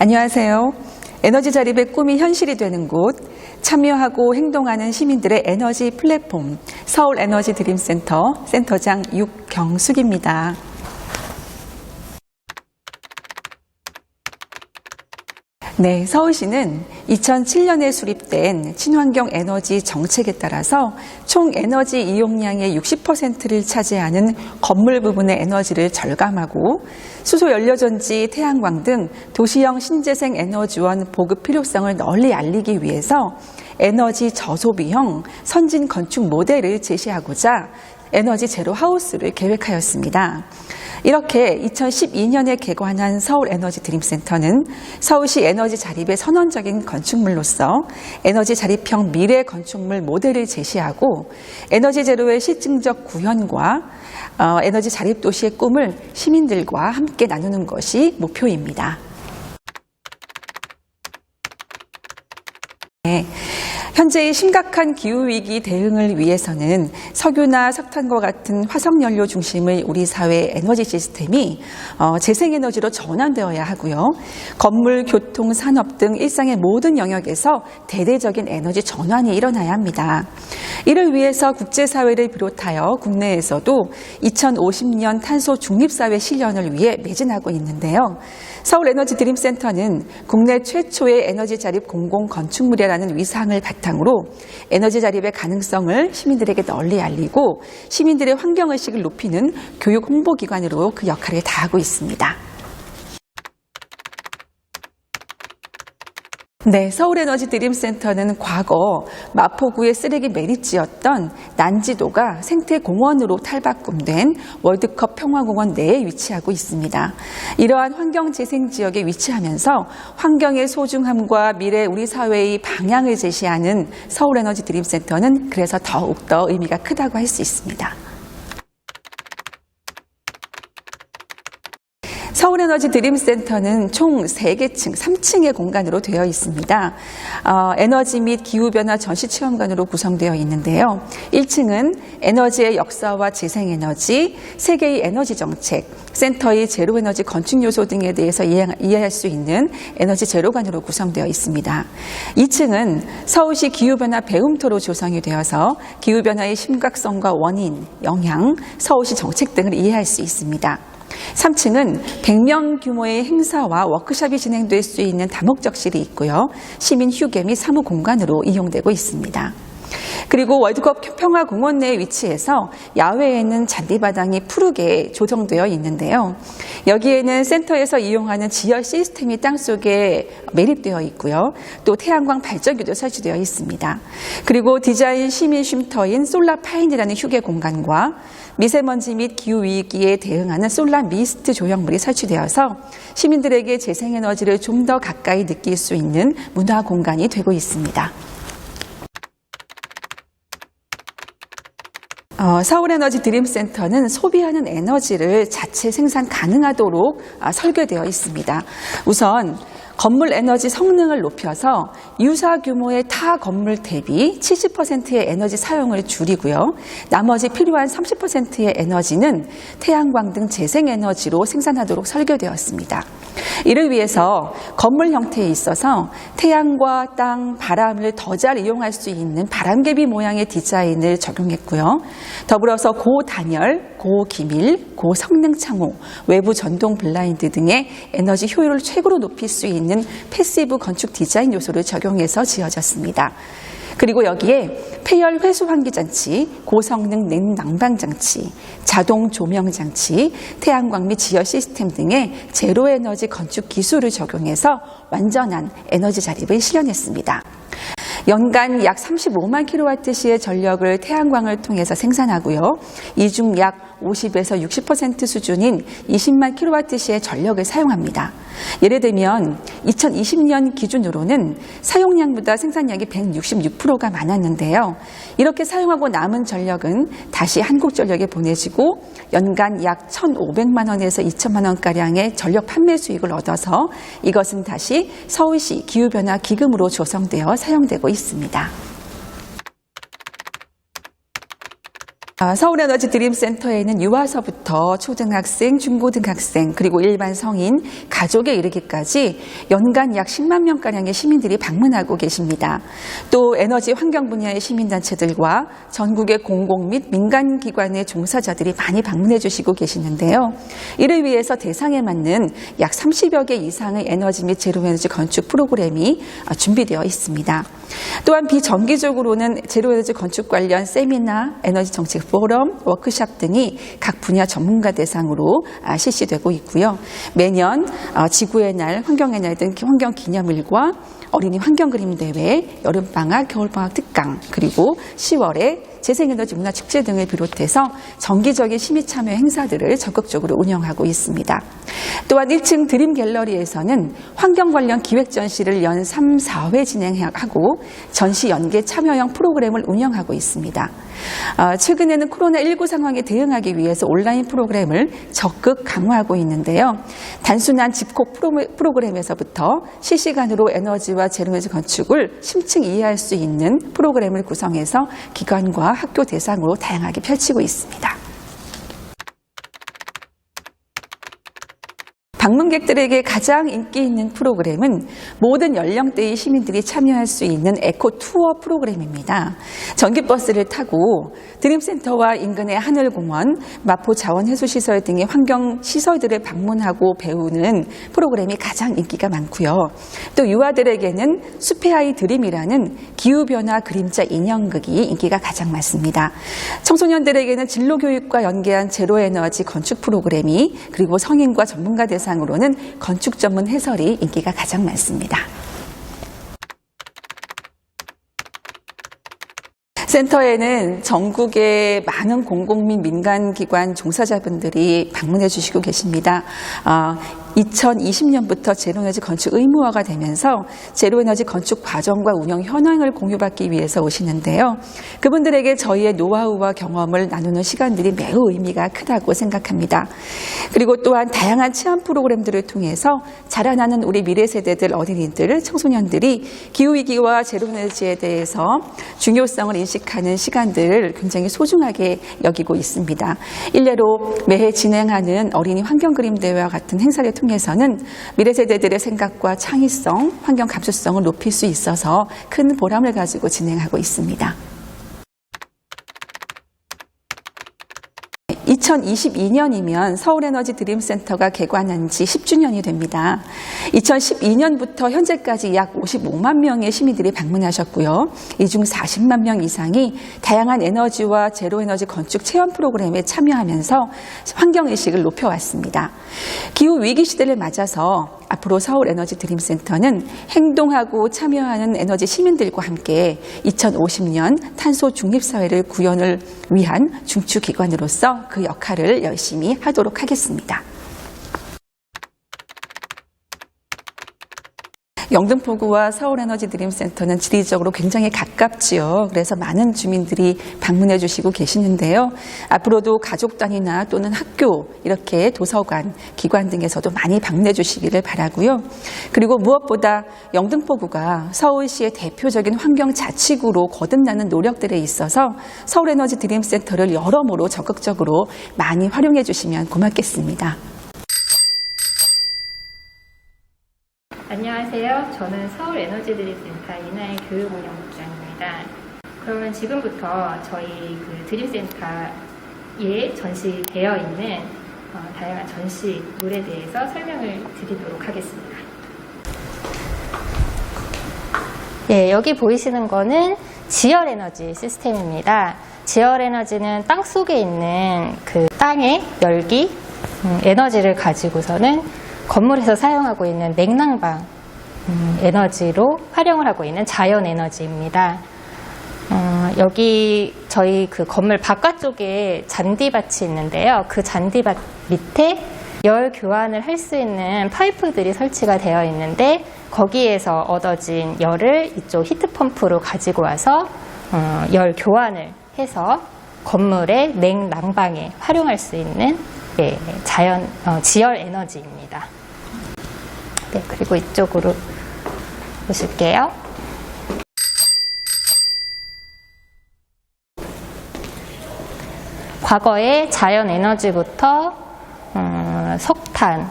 안녕하세요. 에너지 자립의 꿈이 현실이 되는 곳, 참여하고 행동하는 시민들의 에너지 플랫폼 서울 에너지 드림센터 센터장 육경숙입니다. 네, 서울시는 2007년에 수립된 친환경 에너지 정책에 따라서 총 에너지 이용량의 60%를 차지하는 건물 부분의 에너지를 절감하고 수소 연료전지, 태양광 등 도시형 신재생 에너지원 보급 필요성을 널리 알리기 위해서 에너지 저소비형 선진 건축 모델을 제시하고자 에너지 제로 하우스를 계획하였습니다. 이렇게 2012년에 개관한 서울 에너지 드림센터는 서울시 에너지 자립의 선언적인 건축물로서 에너지 자립형 미래 건축물 모델을 제시하고 에너지 제로의 실증적 구현과 에너지 자립 도시의 꿈을 시민들과 함께 나누는 것이 목표입니다. 네. 현재의 심각한 기후위기 대응을 위해서는 석유나 석탄과 같은 화석연료 중심의 우리 사회의 에너지 시스템이 재생에너지로 전환되어야 하고요. 건물, 교통, 산업 등 일상의 모든 영역에서 대대적인 에너지 전환이 일어나야 합니다. 이를 위해서 국제사회를 비롯하여 국내에서도 2050년 탄소 중립사회 실현을 위해 매진하고 있는데요. 서울 에너지 드림센터는 국내 최초의 에너지 자립 공공 건축물이라는 위상을 바탕으로 에너지 자립의 가능성을 시민들에게 널리 알리고 시민들의 환경의식을 높이는 교육 홍보기관으로 그 역할을 다하고 있습니다. 네, 서울 에너지 드림센터는 과거 마포구의 쓰레기 매립지였던 난지도가 생태공원으로 탈바꿈된 월드컵 평화공원 내에 위치하고 있습니다. 이러한 환경재생 지역에 위치하면서 환경의 소중함과 미래 우리 사회의 방향을 제시하는 서울 에너지 드림센터는 그래서 더욱더 의미가 크다고 할 수 있습니다. 서울 에너지 드림센터는 총 3개층, 3층의 공간으로 되어 있습니다. 에너지 및 기후변화 전시체험관으로 구성되어 있는데요. 1층은 에너지의 역사와 재생에너지, 세계의 에너지 정책, 센터의 제로에너지 건축 요소 등에 대해서 이해할 수 있는 에너지 제로관으로 구성되어 있습니다. 2층은 서울시 기후변화 배움터로 조성이 되어서 기후변화의 심각성과 원인, 영향, 서울시 정책 등을 이해할 수 있습니다. 3층은 100명 규모의 행사와 워크숍이 진행될 수 있는 다목적실이 있고요. 시민 휴게 및 사무 공간으로 이용되고 있습니다. 그리고 월드컵 평화공원 내에 위치해서 야외에는 잔디마당이 푸르게 조성되어 있는데요. 여기에는 센터에서 이용하는 지열 시스템이 땅속에 매립되어 있고요. 또 태양광 발전기도 설치되어 있습니다. 그리고 디자인 시민 쉼터인 솔라파인이라는 휴게 공간과 미세먼지 및 기후위기에 대응하는 솔라 미스트 조형물이 설치되어서 시민들에게 재생에너지를 좀 더 가까이 느낄 수 있는 문화 공간이 되고 있습니다. 서울 에너지 드림센터는 소비하는 에너지를 자체 생산 가능하도록 설계되어 있습니다. 우선 건물 에너지 성능을 높여서 유사 규모의 타 건물 대비 70%의 에너지 사용을 줄이고요. 나머지 필요한 30%의 에너지는 태양광 등 재생에너지로 생산하도록 설계되었습니다. 이를 위해서 건물 형태에 있어서 태양과 땅, 바람을 더 잘 이용할 수 있는 바람개비 모양의 디자인을 적용했고요. 더불어서 고단열, 고기밀, 고성능 창호, 외부 전동 블라인드 등의 에너지 효율을 최고로 높일 수 있는 패시브 건축 디자인 요소를 적용해서 지어졌습니다. 그리고 여기에 폐열 회수 환기 장치, 고성능 냉난방 장치, 자동 조명 장치, 태양광 및 지열 시스템 등의 제로 에너지 건축 기술을 적용해서 완전한 에너지 자립을 실현했습니다. 연간 약 35만 킬로와트시의 전력을 태양광을 통해서 생산하고요. 이 중 약 50에서 60% 수준인 20만 킬로와트시의 전력을 사용합니다. 예를 들면 2020년 기준으로는 사용량보다 생산량이 166%가 많았는데요. 이렇게 사용하고 남은 전력은 다시 한국전력에 보내지고 연간 약 1,500만 원에서 2천만 원가량의 전력 판매 수익을 얻어서 이것은 다시 서울시 기후변화 기금으로 조성되어 사용되고 있습니다. 서울에너지 드림센터에는 유아서부터 초등학생, 중고등학생, 그리고 일반 성인, 가족에 이르기까지 연간 약 10만 명가량의 시민들이 방문하고 계십니다. 또 에너지 환경 분야의 시민단체들과 전국의 공공 및 민간기관의 종사자들이 많이 방문해 주시고 계시는데요. 이를 위해서 대상에 맞는 약 30여 개 이상의 에너지 및 제로에너지 건축 프로그램이 준비되어 있습니다. 또한 비정기적으로는 제로에너지 건축 관련 세미나, 에너지 정책 포럼, 워크숍 등이 각 분야 전문가 대상으로 실시되고 있고요. 매년 지구의 날, 환경의 날 등 환경기념일과 어린이 환경그림대회, 여름방학, 겨울방학 특강, 그리고 10월에 재생에너지 문화축제 등을 비롯해서 정기적인 시민참여 행사들을 적극적으로 운영하고 있습니다. 또한 1층 드림갤러리에서는 환경 관련 기획 전시를 연 3, 4회 진행하고 전시 연계 참여형 프로그램을 운영하고 있습니다. 최근에는 코로나19 상황에 대응하기 위해서 온라인 프로그램을 적극 강화하고 있는데요. 단순한 집콕 프로그램에서부터 실시간으로 에너지와 제로에너지 건축을 심층 이해할 수 있는 프로그램을 구성해서 기관과 학교 대상으로 다양하게 펼치고 있습니다. 방문객들에게 가장 인기 있는 프로그램은 모든 연령대의 시민들이 참여할 수 있는 에코 투어 프로그램입니다. 전기버스를 타고 드림센터와 인근의 하늘공원, 마포 자원해수시설 등의 환경시설들을 방문하고 배우는 프로그램이 가장 인기가 많고요. 또 유아들에게는 숲의 아이 드림이라는 기후변화 그림자 인형극이 인기가 가장 많습니다. 청소년들에게는 진로교육과 연계한 제로에너지 건축 프로그램이, 그리고 성인과 전문가 대상으로는 건축 전문 해설이 인기가 가장 많습니다. 센터에는 전국의 많은 공공 및 민간기관 종사자분들이 방문해 주시고 계십니다. 2020년부터 제로에너지 건축 의무화가 되면서 제로에너지 건축 과정과 운영 현황을 공유받기 위해서 오시는데요. 그분들에게 저희의 노하우와 경험을 나누는 시간들이 매우 의미가 크다고 생각합니다. 그리고 또한 다양한 체험 프로그램들을 통해서 자라나는 우리 미래 세대들, 어린이들, 청소년들이 기후위기와 제로에너지에 대해서 중요성을 인식하는 시간들을 굉장히 소중하게 여기고 있습니다. 일례로 매해 진행하는 어린이 환경그림대회와 같은 행사를 통해서는 미래 세대들의 생각과 창의성, 환경 감수성을 높일 수 있어서 큰 보람을 가지고 진행하고 있습니다. 2022년이면 서울에너지 드림센터가 개관한 지 10주년이 됩니다. 2012년부터 현재까지 약 55만 명의 시민들이 방문하셨고요. 이 중 40만 명 이상이 다양한 에너지와 제로에너지 건축 체험 프로그램에 참여하면서 환경의식을 높여왔습니다. 기후위기 시대를 맞아서 앞으로 서울에너지 드림센터는 행동하고 참여하는 에너지 시민들과 함께 2050년 탄소 중립사회를 구현을 위한 중추기관으로서 그 역할을 열심히 하도록 하겠습니다. 영등포구와 서울에너지 드림센터는 지리적으로 굉장히 가깝지요. 그래서 많은 주민들이 방문해 주시고 계시는데요. 앞으로도 가족 단위나 또는 학교, 이렇게 도서관, 기관 등에서도 많이 방문해 주시기를 바라고요. 그리고 무엇보다 영등포구가 서울시의 대표적인 환경자치구로 거듭나는 노력들에 있어서 서울에너지 드림센터를 여러모로 적극적으로 많이 활용해 주시면 고맙겠습니다. 안녕하세요. 저는 서울에너지드림센터 이나혜 교육운영국장입니다. 그러면 지금부터 저희 드림센터에 전시되어 있는 다양한 전시물에 대해서 설명을 드리도록 하겠습니다. 예, 여기 보이시는 거는 지열에너지 시스템입니다. 지열에너지는 땅 속에 있는 그 땅의 열기, 에너지를 가지고서는 건물에서 사용하고 있는 냉난방 에너지로 활용을 하고 있는 자연 에너지입니다. 여기 저희 그 건물 바깥쪽에 잔디밭이 있는데요. 그 잔디밭 밑에 열 교환을 할 수 있는 파이프들이 설치가 되어 있는데 거기에서 얻어진 열을 이쪽 히트펌프로 가지고 와서 열 교환을 해서 건물의 냉난방에 활용할 수 있는 지열 에너지입니다. 네, 그리고 이쪽으로 보실게요. 과거에 자연 에너지부터 석탄,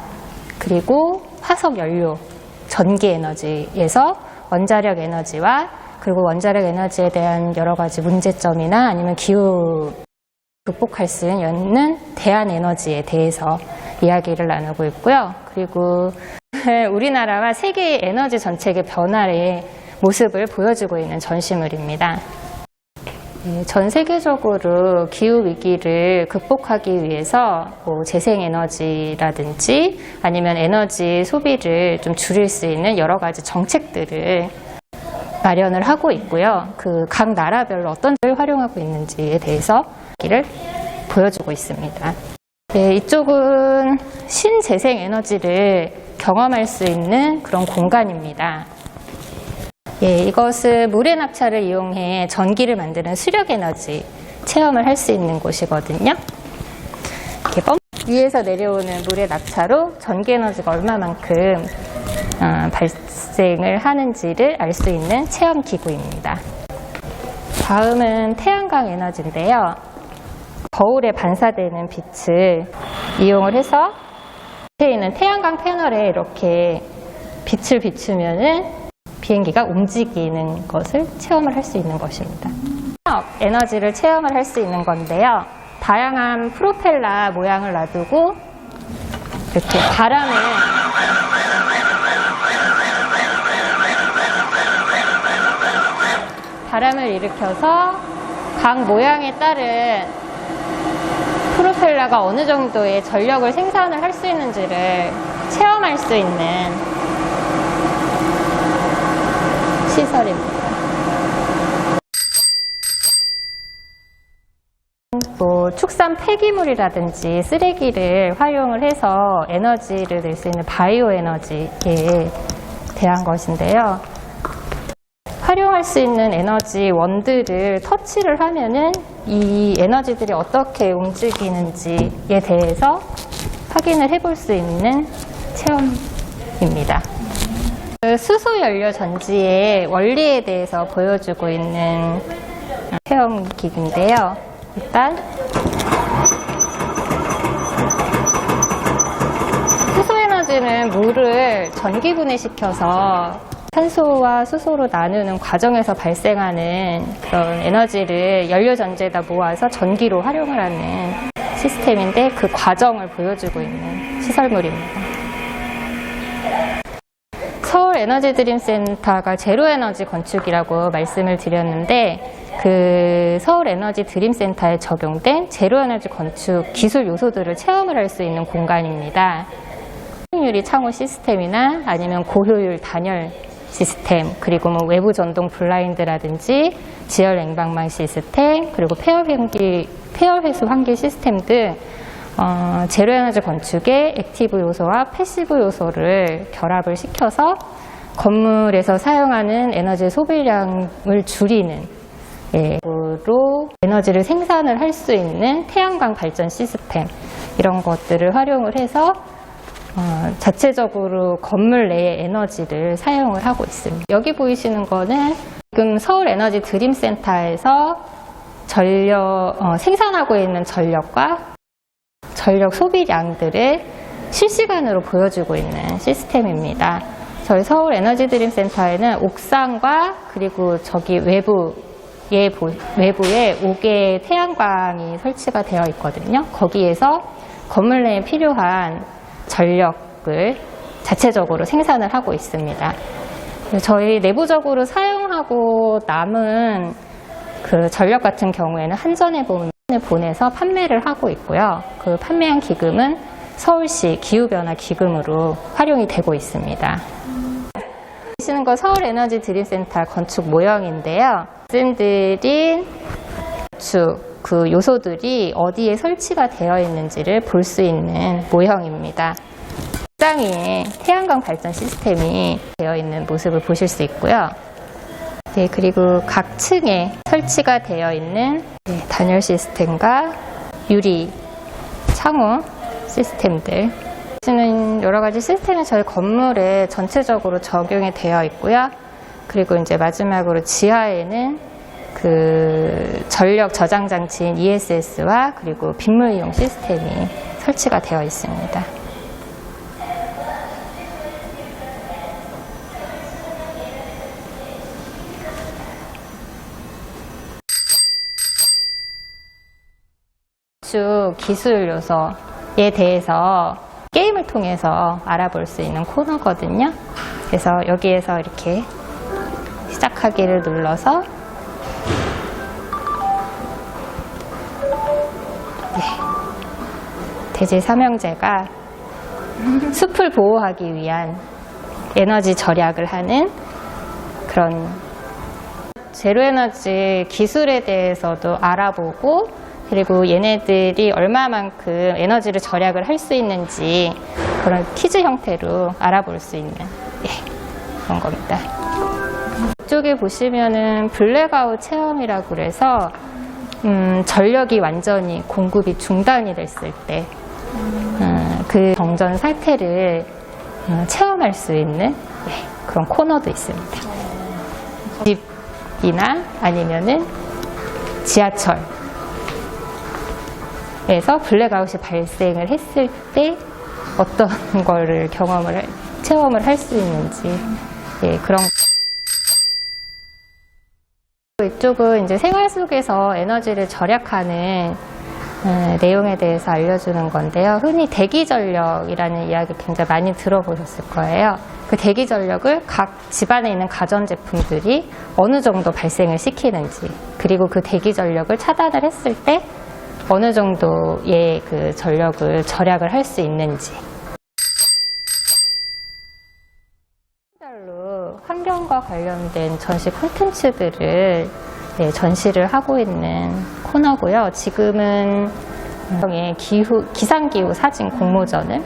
그리고 화석 연료, 전기 에너지에서 원자력 에너지와 그리고 원자력 에너지에 대한 여러 가지 문제점이나 아니면 기후 극복할 수 있는 대안 에너지에 대해서 이야기를 나누고 있고요. 그리고 우리나라와 세계의 에너지 정책의 변화의 모습을 보여주고 있는 전시물입니다. 전 세계적으로 기후 위기를 극복하기 위해서 재생에너지라든지 아니면 에너지 소비를 좀 줄일 수 있는 여러 가지 정책들을 마련을 하고 있고요. 그 각 나라별로 어떤 걸 활용하고 있는지에 대해서 얘기를 보여주고 있습니다. 이쪽은 신재생에너지를 경험할 수 있는 그런 공간입니다. 이것은 물의 낙차를 이용해 전기를 만드는 수력에너지 체험을 할 수 있는 곳이거든요. 이렇게 위에서 내려오는 물의 낙차로 전기에너지가 얼마만큼 발생을 하는지를 알 수 있는 체험기구입니다. 다음은 태양광 에너지인데요. 거울에 반사되는 빛을 이용을 해서 밑에 있는 태양광 패널에 이렇게 빛을 비추면은 비행기가 움직이는 것을 체험을 할 수 있는 것입니다. 에너지를 체험을 할 수 있는 건데요. 다양한 프로펠러 모양을 놔두고 이렇게 바람을 일으켜서 각 모양에 따른 프로펠러가 어느 정도의 전력을 생산을 할 수 있는지를 체험할 수 있는 시설입니다. 축산 폐기물이라든지 쓰레기를 활용을 해서 에너지를 낼 수 있는 바이오 에너지에 대한 것인데요. 활용할 수 있는 에너지 원들을 터치를 하면은 이 에너지들이 어떻게 움직이는지에 대해서 확인을 해볼 수 있는 체험입니다. 수소연료 전지의 원리에 대해서 보여주고 있는 체험기구인데요. 일단 수소에너지는 물을 전기분해시켜서 산소와 수소로 나누는 과정에서 발생하는 그런 에너지를 연료 전지에다 모아서 전기로 활용을 하는 시스템인데 그 과정을 보여주고 있는 시설물입니다. 서울 에너지 드림 센터가 제로 에너지 건축이라고 말씀을 드렸는데 그 서울 에너지 드림 센터에 적용된 제로 에너지 건축 기술 요소들을 체험을 할 수 있는 공간입니다. 유리 창호 시스템이나 아니면 고효율 단열 시스템, 그리고 외부 전동 블라인드라든지 지열 냉방망 시스템, 그리고 폐열 회수 환기 시스템 등 제로 에너지 건축의 액티브 요소와 패시브 요소를 결합을 시켜서 건물에서 사용하는 에너지 소비량을 줄이는 로 에너지를 생산을 할 수 있는 태양광 발전 시스템, 이런 것들을 활용을 해서 자체적으로 건물 내의 에너지를 사용을 하고 있습니다. 여기 보이시는 거는 지금 서울 에너지 드림 센터에서 생산하고 있는 전력과 전력 소비량들을 실시간으로 보여주고 있는 시스템입니다. 저희 서울 에너지 드림 센터에는 옥상과 그리고 저기 외부에 5개의 태양광이 설치가 되어 있거든요. 거기에서 건물 내에 필요한 전력을 자체적으로 생산을 하고 있습니다. 저희 내부적으로 사용하고 남은 그 전력 같은 경우에는 한전에 보내서 판매를 하고 있고요. 그 판매한 기금은 서울시 기후변화 기금으로 활용이 되고 있습니다. 보시는 거 서울 에너지 드림 센터 건축 모형인데요. 말씀드린 건축 그 요소들이 어디에 설치가 되어 있는지를 볼 수 있는 모형입니다. 옥상 위에 태양광 발전 시스템이 되어 있는 모습을 보실 수 있고요. 그리고 각 층에 설치가 되어 있는 단열 시스템과 유리 창호 시스템들, 여러 가지 시스템이 저희 건물에 전체적으로 적용이 되어 있고요. 그리고 이제 마지막으로 지하에는 그 전력 저장 장치인 ESS와 그리고 빗물 이용 시스템이 설치가 되어 있습니다. 건축 기술 요소에 대해서 게임을 통해서 알아볼 수 있는 코너거든요. 그래서 여기에서 이렇게 시작하기를 눌러서 대지 삼형제가 숲을 보호하기 위한 에너지 절약을 하는 그런 제로에너지 기술에 대해서도 알아보고, 그리고 얘네들이 얼마만큼 에너지를 절약을 할 수 있는지 그런 퀴즈 형태로 알아볼 수 있는 그런 겁니다. 이쪽에 보시면은 블랙아웃 체험이라고 그래서 전력이 완전히 공급이 중단이 됐을 때 그 정전 상태를 체험할 수 있는 그런 코너도 있습니다. 집이나 아니면은 지하철에서 블랙아웃이 발생을 했을 때 어떤 거를 체험을 할 수 있는지 그런. 이쪽은 이제 생활 속에서 에너지를 절약하는 내용에 대해서 알려주는 건데요. 흔히 대기전력이라는 이야기 굉장히 많이 들어보셨을 거예요. 그 대기전력을 각 집안에 있는 가전제품들이 어느 정도 발생을 시키는지, 그리고 그 대기전력을 차단을 했을 때 어느 정도의 그 전력을 절약을 할 수 있는지. 환경과 관련된 전시 콘텐츠들을 전시를 하고 있는 코너고요. 지금은 기상기후 사진 공모전을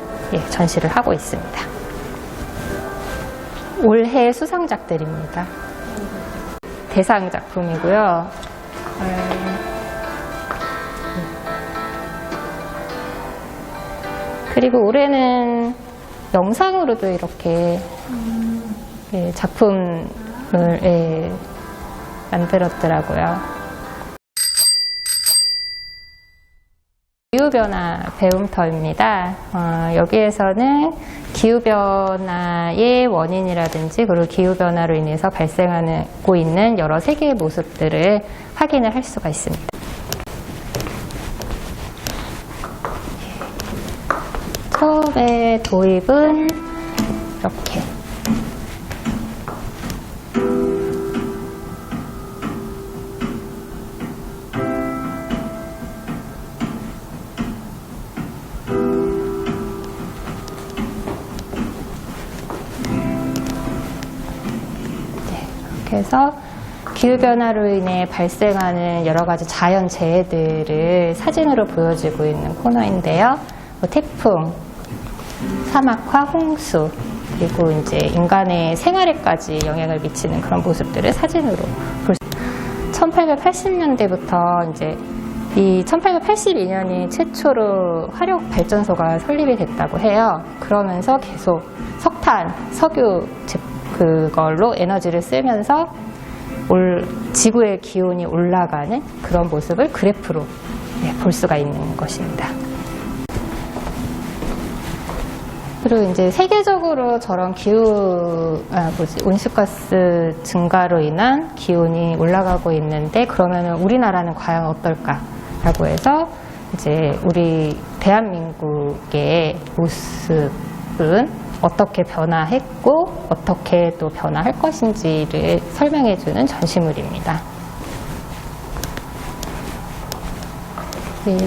전시를 하고 있습니다. 올해 수상작들입니다. 대상 작품이고요. 그리고 올해는 영상으로도 이렇게 작품을 만들었더라고요. 기후변화 배움터입니다. 여기에서는 기후변화의 원인이라든지 그리고 기후변화로 인해서 발생하고 있는 여러 세계의 모습들을 확인을 할 수가 있습니다. 처음에 도입은 이렇게 그래서 기후변화로 인해 발생하는 여러 가지 자연재해들을 사진으로 보여주고 있는 코너인데요. 태풍, 사막화, 홍수, 그리고 이제 인간의 생활에까지 영향을 미치는 그런 모습들을 사진으로 볼 수 있습니다. 1880년대부터 이제 이 1882년이 최초로 화력 발전소가 설립이 됐다고 해요. 그러면서 계속 석탄, 석유 그걸로 에너지를 쓰면서 지구의 기온이 올라가는 그런 모습을 그래프로 볼 수가 있는 것입니다. 그리고 이제 세계적으로 저런 온실가스 증가로 인한 기온이 올라가고 있는데, 그러면은 우리나라는 과연 어떨까라고 해서 이제 우리 대한민국의 모습은 어떻게 변화했고 어떻게 또 변화할 것인지를 설명해주는 전시물입니다.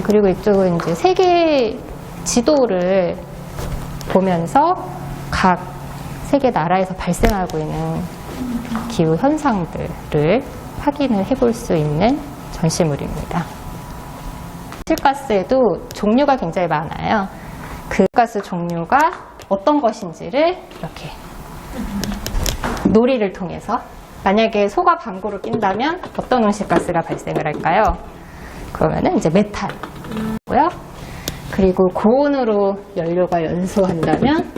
그리고 이쪽은 이제 세계 지도를 보면서 각 세계 나라에서 발생하고 있는 기후 현상들을 확인을 해볼 수 있는 전시물입니다. 온실가스에도 종류가 굉장히 많아요. 그 가스 종류가 어떤 것인지를 이렇게 놀이를 통해서, 만약에 소가 방구를 낀다면 어떤 온실가스가 발생을 할까요? 그러면은 이제 메탄이고요. 그리고 고온으로 연료가 연소한다면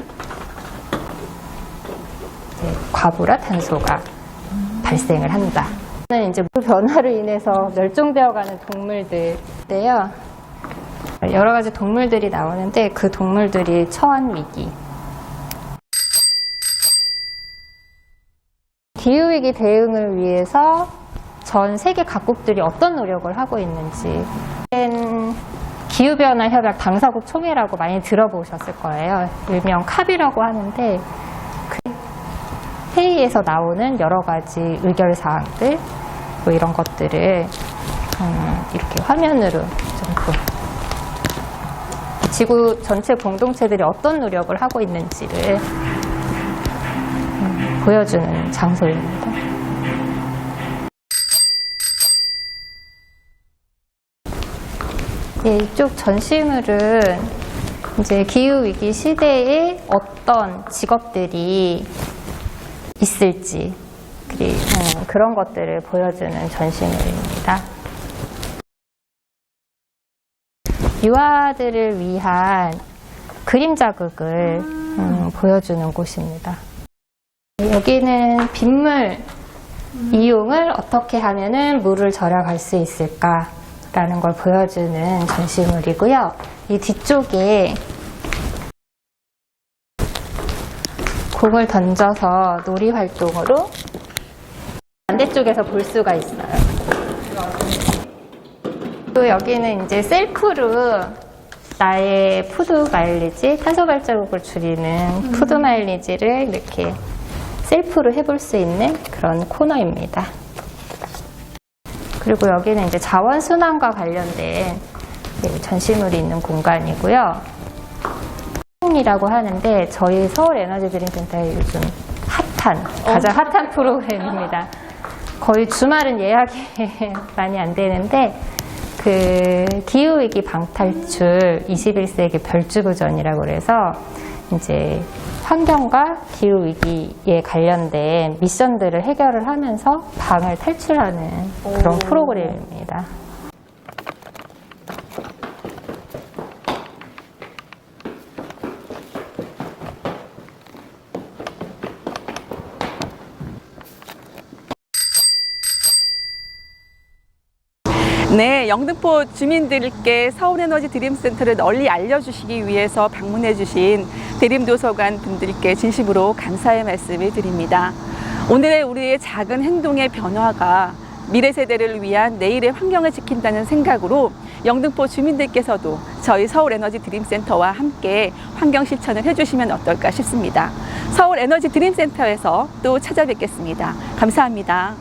과부라 탄소가 발생을 한다. 는 이제 물 변화로 인해서 멸종되어가는 동물들인데요. 여러 가지 동물들이 나오는데 그 동물들이 처한 위기. 기후위기 대응을 위해서 전 세계 각국들이 어떤 노력을 하고 있는지. 기후변화 협약 당사국 총회라고 많이 들어보셨을 거예요. 일명 캅이라고 하는데 그 회의에서 나오는 여러 가지 의결사항들 뭐 이런 것들을 이렇게 화면으로 좀 지구 전체 공동체들이 어떤 노력을 하고 있는지를 보여주는 장소입니다. 예, 이쪽 전시물은 이제 기후위기 시대에 어떤 직업들이 있을지 그런 것들을 보여주는 전시물입니다. 유아들을 위한 그림 자극을 보여주는 곳입니다. 여기는 빗물 이용을 어떻게 하면은 물을 절약할 수 있을까라는 걸 보여주는 전시물이고요. 이 뒤쪽에 공을 던져서 놀이 활동으로 반대쪽에서 볼 수가 있어요. 또 여기는 이제 셀프로 나의 푸드 마일리지, 탄소 발자국을 줄이는 푸드 마일리지를 이렇게 셀프로 해볼 수 있는 그런 코너입니다. 그리고 여기는 이제 자원순환과 관련된 전시물이 있는 공간이고요. 이라고 하는데 저희 서울 에너지 드림센터의 요즘 가장 핫한 프로그램입니다. 거의 주말은 예약이 많이 안 되는데 그 기후위기 방탈출 21세기 별지구전이라고 그래서 이제 환경과 기후위기에 관련된 미션들을 해결을 하면서 방을 탈출하는 그런 프로그램입니다. 네, 영등포 주민들께 서울에너지 드림센터를 널리 알려주시기 위해서 방문해 주신 대림도서관 분들께 진심으로 감사의 말씀을 드립니다. 오늘의 우리의 작은 행동의 변화가 미래 세대를 위한 내일의 환경을 지킨다는 생각으로 영등포 주민들께서도 저희 서울에너지 드림센터와 함께 환경 실천을 해주시면 어떨까 싶습니다. 서울에너지 드림센터에서 또 찾아뵙겠습니다. 감사합니다.